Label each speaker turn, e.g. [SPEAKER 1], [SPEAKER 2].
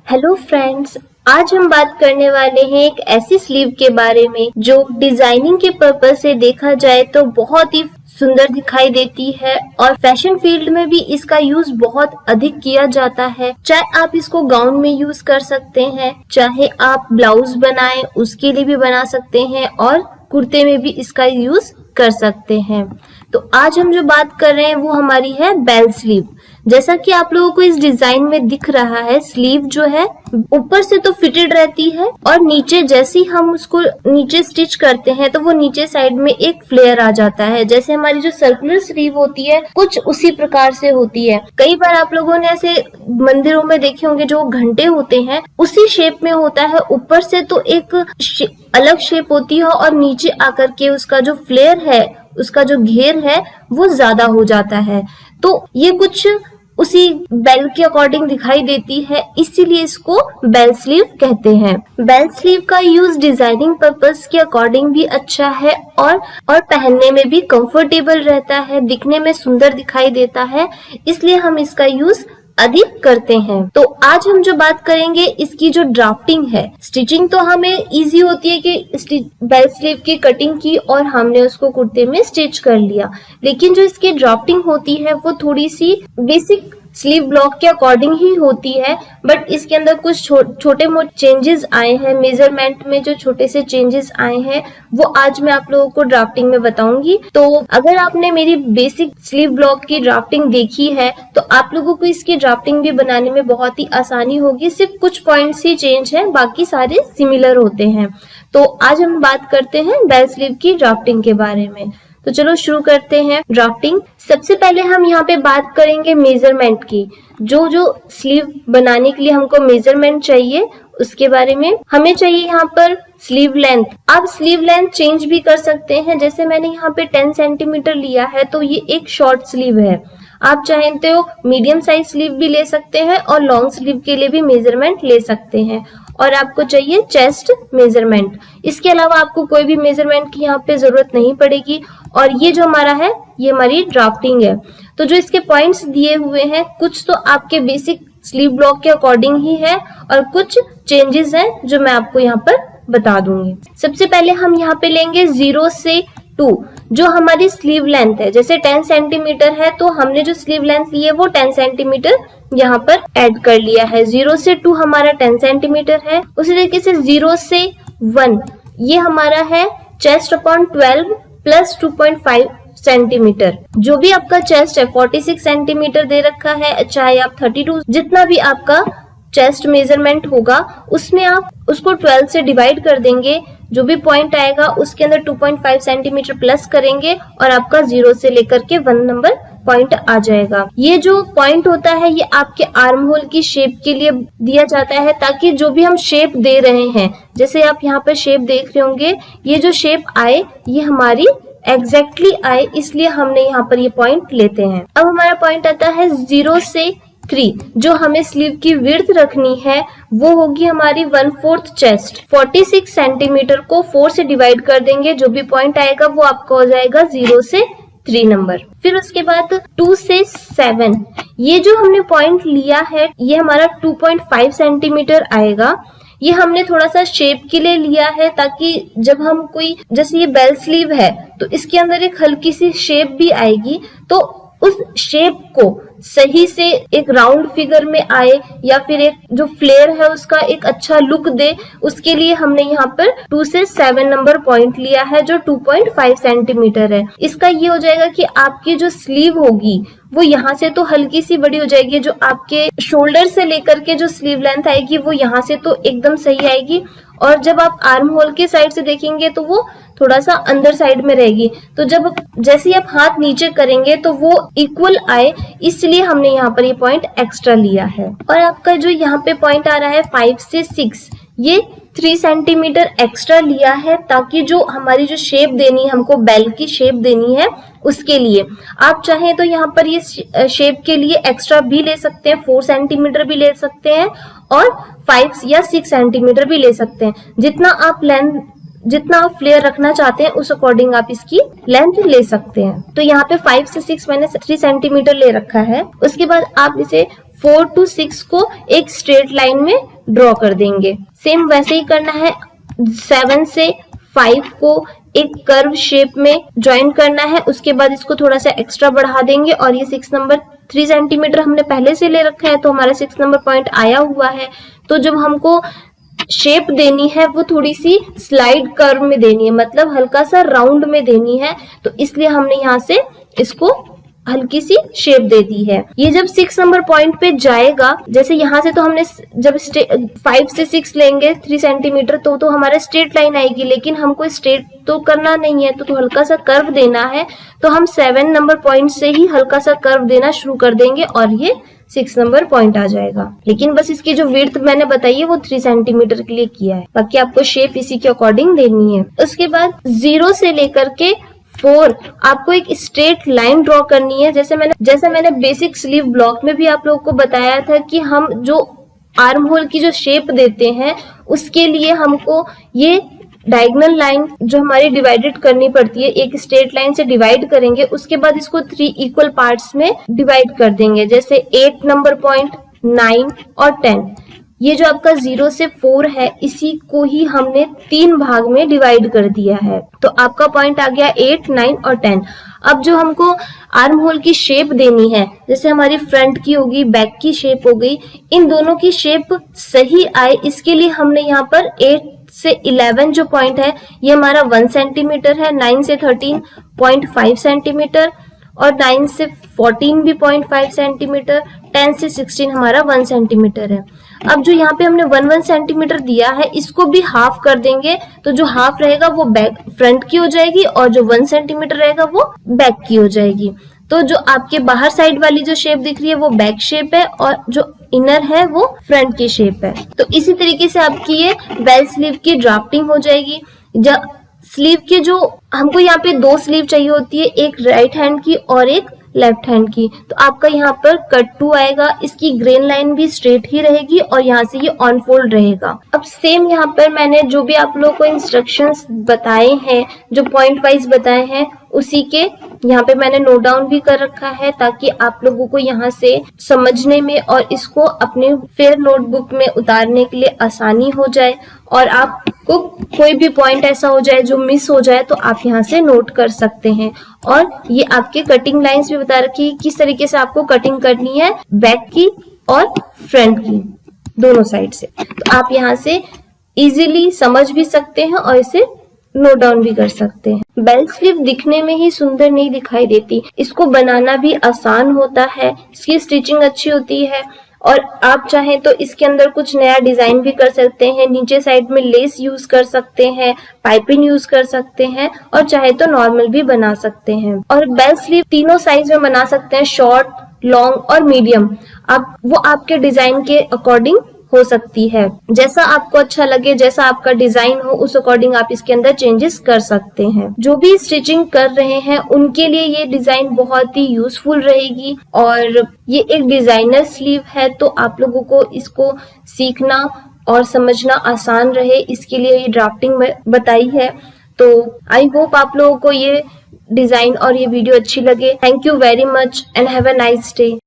[SPEAKER 1] Hello friends, आज हम बात करने वाले हैं एक ऐसी स्लीव के बारे में जो डिजाइनिंग के पर्पज से देखा जाए तो बहुत ही सुंदर दिखाई देती है और फैशन फील्ड में भी इसका यूज बहुत अधिक किया जाता है। चाहे आप इसको गाउन में यूज कर सकते हैं, चाहे आप ब्लाउज बनाएं उसके लिए भी बना सकते हैं और कुर्ते में भी इसका यूज कर सकते हैं। तो आज हम जो बात कर रहे हैं वो हमारी है बेल स्लीव। जैसा कि आप लोगों को इस डिजाइन में दिख रहा है, स्लीव जो है ऊपर से तो फिटेड रहती है और नीचे जैसे ही हम उसको नीचे स्टिच करते हैं तो वो नीचे साइड में एक फ्लेयर आ जाता है। जैसे हमारी जो सर्कुलर स्लीव होती है कुछ उसी प्रकार से होती है। कई बार आप लोगों ने ऐसे मंदिरों में देखे होंगे जो घंटे होते हैं उसी शेप में होता है, ऊपर से तो एक अलग शेप होती है और नीचे आकर के उसका जो फ्लेयर है, उसका जो घेर है वो ज्यादा हो जाता है। तो ये कुछ उसी बेल के अकॉर्डिंग दिखाई देती है, इसीलिए इसको बेल स्लीव कहते हैं। बेल स्लीव का यूज डिजाइनिंग पर्पस के अकॉर्डिंग भी अच्छा है और पहनने में भी कंफर्टेबल रहता है, दिखने में सुंदर दिखाई देता है, इसलिए हम इसका यूज अधिक करते हैं। तो आज हम जो बात करेंगे इसकी जो ड्राफ्टिंग है, स्टिचिंग तो हमें इजी होती है कि बेल स्लीव की कटिंग की और हमने उसको कुर्ते में स्टिच कर लिया, लेकिन जो इसकी ड्राफ्टिंग होती है वो थोड़ी सी बेसिक स्लीव ब्लॉक के अकॉर्डिंग ही होती है, बट इसके अंदर कुछ छोटे मोटे चेंजेस आए हैं। मेजरमेंट में जो छोटे से चेंजेस आए हैं वो आज मैं आप लोगों को ड्राफ्टिंग में बताऊंगी। तो अगर आपने मेरी बेसिक स्लीव ब्लॉक की ड्राफ्टिंग देखी है तो आप लोगों को इसकी ड्राफ्टिंग भी बनाने में बहुत ही आसानी होगी। सिर्फ कुछ पॉइंट्स ही चेंज हैं, बाकी सारे सिमिलर होते हैं। तो आज हम बात करते हैं बेल स्लीव की ड्राफ्टिंग के बारे में। तो चलो शुरू करते हैं ड्राफ्टिंग। सबसे पहले हम यहाँ पे बात करेंगे मेजरमेंट की। जो स्लीव बनाने के लिए हमको मेजरमेंट चाहिए उसके बारे में। हमें चाहिए यहाँ पर स्लीव लेंथ। आप स्लीव लेंथ चेंज भी कर सकते हैं। जैसे मैंने यहाँ पे 10 सेंटीमीटर लिया है तो ये एक शॉर्ट स्लीव है। आप चाहें तो मीडियम साइज स्लीव भी ले सकते हैं और लॉन्ग स्लीव के लिए भी मेजरमेंट ले सकते हैं। और आपको चाहिए चेस्ट मेजरमेंट। इसके अलावा आपको कोई भी मेजरमेंट की यहाँ पे जरूरत नहीं पड़ेगी। और ये जो हमारा है ये हमारी ड्राफ्टिंग है। तो जो इसके पॉइंट्स दिए हुए हैं कुछ तो आपके बेसिक स्लीव ब्लॉक के अकॉर्डिंग ही है और कुछ चेंजेस हैं जो मैं आपको यहाँ पर बता दूंगी। सबसे पहले हम यहाँ पे लेंगे 0 से 2 जो हमारी स्लीव लेंथ है। जैसे 10 सेंटीमीटर है तो हमने जो स्लीव लेंथ ली है वो 10 सेंटीमीटर यहाँ पर ऐड कर लिया है। 0 से 2 हमारा 10 सेंटीमीटर है। उसी तरीके से 0 से 1 ये हमारा है चेस्ट अपॉन 12 प्लस 2.5 सेंटीमीटर। जो भी आपका चेस्ट है 46 सेंटीमीटर दे रखा है, चाहे आप 32 जितना भी आपका चेस्ट मेजरमेंट होगा उसमें आप उसको 12 से डिवाइड कर देंगे। जो भी पॉइंट आएगा उसके अंदर 2.5 सेंटीमीटर प्लस करेंगे और आपका 0 से लेकर के 1 नंबर पॉइंट आ जाएगा। ये जो पॉइंट होता है ये आपके आर्म होल की शेप के लिए दिया जाता है, ताकि जो भी हम शेप दे रहे हैं, जैसे आप यहाँ पर शेप देख रहे होंगे, ये जो शेप आए ये हमारी एग्जैक्टली आए, इसलिए हमने यहाँ पर ये पॉइंट लेते हैं। अब हमारा पॉइंट आता है 0 से 3। जो हमें स्लीव की विड्थ रखनी है वो होगी हमारी 1/4 चेस्ट। 46 सेंटीमीटर को 4 से डिवाइड कर देंगे। जो भी पॉइंट आएगा वो आपका हो जाएगा 0 से 3 नंबर। फिर उसके बाद 2 से 7 ये जो हमने पॉइंट लिया है ये हमारा 2.5 सेंटीमीटर आएगा। ये हमने थोड़ा सा शेप के लिए लिया है, ताकि जब हम कोई, जैसे ये बेल स्लीव है तो इसके अंदर एक हल्की सी शेप भी आएगी, तो उस शेप को सही से एक राउंड फिगर में आए या फिर एक जो फ्लेयर है उसका एक अच्छा लुक दे, उसके लिए हमने यहाँ पर 2 से 7 नंबर पॉइंट लिया है जो 2.5 सेंटीमीटर है। इसका ये हो जाएगा कि आपकी जो स्लीव होगी वो यहाँ से तो हल्की सी बड़ी हो जाएगी, जो आपके शोल्डर से लेकर के जो स्लीव लेंथ आएगी वो यहाँ से तो एकदम सही आएगी, और जब आप आर्म होल के साइड से देखेंगे तो वो थोड़ा सा अंदर साइड में रहेगी। तो जब जैसे आप हाथ नीचे करेंगे तो वो इक्वल आए, इसलिए हमने यहाँ पर ये पॉइंट एक्स्ट्रा लिया है। और आपका जो यहाँ पे पॉइंट आ रहा है 5 से 6 ये 3 सेंटीमीटर एक्स्ट्रा लिया है, ताकि जो हमारी जो शेप देनी है, हमको बेल की शेप देनी है, उसके लिए आप चाहें तो यहाँ पर ये शेप के लिए एक्स्ट्रा भी ले सकते हैं, 4 सेंटीमीटर भी ले सकते हैं और 5 या 6 सेंटीमीटर भी ले सकते हैं। जितना आप फ्लेयर रखना चाहते हैं उस अकॉर्डिंग आप इसकी लेंथ ले सकते हैं। तो यहाँ पे 5 से 6 मैंने 3 सेंटीमीटर ले रखा है। उसके बाद आप इसे 4 to 6 को एक स्ट्रेट लाइन में ड्रॉ कर देंगे। सेम वैसे ही करना है, 7 से 5 को एक कर्व शेप में ज्वाइन करना है। उसके बाद इसको थोड़ा सा एक्स्ट्रा बढ़ा देंगे और ये 6 नंबर 3 सेंटीमीटर हमने पहले से ले रखा है, तो हमारा 6 नंबर पॉइंट आया हुआ है। तो जब हमको शेप देनी है वो थोड़ी सी स्लाइड कर्व में देनी है, मतलब हल्का सा राउंड में देनी है, तो इसलिए हमने यहाँ से इसको हल्की सी शेप दे दी है। ये जब 6 नंबर पॉइंट पे जाएगा, जैसे यहाँ से तो हमने जब 5 से 6 लेंगे 3 सेंटीमीटर तो हमारा स्ट्रेट लाइन आएगी, लेकिन हमको स्ट्रेट तो करना नहीं है, तो हल्का सा कर्व देना है। तो हम 7 नंबर पॉइंट से ही हल्का सा कर्व देना शुरू कर देंगे और ये 6 नंबर पॉइंट आ जाएगा। लेकिन बस इसकी जो विड्थ मैंने बताई है वो 3 सेंटीमीटर के लिए किया है, बाकी आपको शेप इसी के अकॉर्डिंग देनी है। उसके बाद 0 से लेकर के 4 आपको एक स्ट्रेट लाइन ड्रॉ करनी है। जैसे मैंने बेसिक स्लीव ब्लॉक में भी आप लोगों को बताया था कि हम जो आर्म होल की जो शेप देते हैं उसके लिए हमको ये डायगोनल लाइन जो हमारी डिवाइडेड करनी पड़ती है, एक स्ट्रेट लाइन से डिवाइड करेंगे, उसके बाद इसको 3 इक्वल पार्ट्स में डिवाइड कर देंगे। जैसे 8 नंबर पॉइंट, 9 और 10, ये जो आपका 0 से 4 है इसी को ही हमने 3 भाग में डिवाइड कर दिया है, तो आपका पॉइंट आ गया 8, 9 और 10। अब जो हमको आर्म होल की शेप देनी है, जैसे हमारी फ्रंट की होगी, बैक की शेप हो गई, इन दोनों की शेप सही आए इसके लिए हमने यहाँ पर 8 से 11 जो पॉइंट है ये हमारा 1 सेंटीमीटर है, 9 से 13 0.5 सेंटीमीटर और 9 से 14 भी 0.5 सेंटीमीटर, 10 से 16 हमारा 1 सेंटीमीटर है। अब जो यहाँ पे हमने 1 सेंटीमीटर दिया है इसको भी हाफ कर देंगे, तो जो हाफ रहेगा वो बैक फ्रंट की हो जाएगी और जो 1 सेंटीमीटर रहेगा वो बैक की हो जाएगी। तो जो आपके बाहर साइड वाली जो शेप दिख रही है वो बैक शेप है और जो इनर है वो फ्रंट की शेप है। तो इसी तरीके से आपकी ये बेल स्लीव की ड्राफ्टिंग हो जाएगी। जब स्लीव के जो हमको यहाँ पे 2 स्लीव चाहिए होती है, एक राइट हैंड की और एक लेफ्ट हैंड की, तो आपका यहाँ पर कट 2 आएगा, इसकी ग्रेन लाइन भी स्ट्रेट ही रहेगी और यहाँ से ये ऑन फोल्ड रहेगा। अब सेम यहाँ पर मैंने जो भी आप लोगों को इंस्ट्रक्शंस बताए हैं, जो पॉइंट वाइज बताए हैं, उसी के यहाँ पे मैंने नोट डाउन भी कर रखा है ताकि आप लोगों को यहाँ से समझने में और इसको अपने फिर नोटबुक में उतारने के लिए आसानी हो जाए और आपको कोई भी पॉइंट ऐसा हो जाए जो मिस हो जाए तो आप यहाँ से नोट कर सकते हैं। और ये आपके कटिंग लाइंस भी बता रखी है किस तरीके से आपको कटिंग करनी है, बैक की और फ्रंट की दोनों साइड से, तो आप यहाँ से इजीली समझ भी सकते हैं और इसे नोट डाउन भी कर सकते हैं। बेल स्लीव दिखने में ही सुंदर नहीं दिखाई देती, इसको बनाना भी आसान होता है, इसकी स्टिचिंग अच्छी होती है और आप चाहें तो इसके अंदर कुछ नया डिजाइन भी कर सकते हैं। नीचे साइड में लेस यूज कर सकते हैं, पाइपिंग यूज कर सकते हैं और चाहे तो नॉर्मल भी बना सकते हैं। और बेल स्लीव तीनों साइज में बना सकते हैं, शॉर्ट, लॉन्ग और मीडियम। वो आपके डिजाइन के अकॉर्डिंग हो सकती है, जैसा आपको अच्छा लगे, जैसा आपका डिजाइन हो उस अकॉर्डिंग आप इसके अंदर चेंजेस कर सकते हैं। जो भी स्टिचिंग कर रहे हैं उनके लिए ये डिजाइन बहुत ही यूजफुल रहेगी और ये एक डिजाइनर स्लीव है, तो आप लोगों को इसको सीखना और समझना आसान रहे इसके लिए ये ड्राफ्टिंग में बताई है। तो आई होप आप लोगों को ये डिजाइन और ये वीडियो अच्छी लगे। Thank you very much and have a nice day.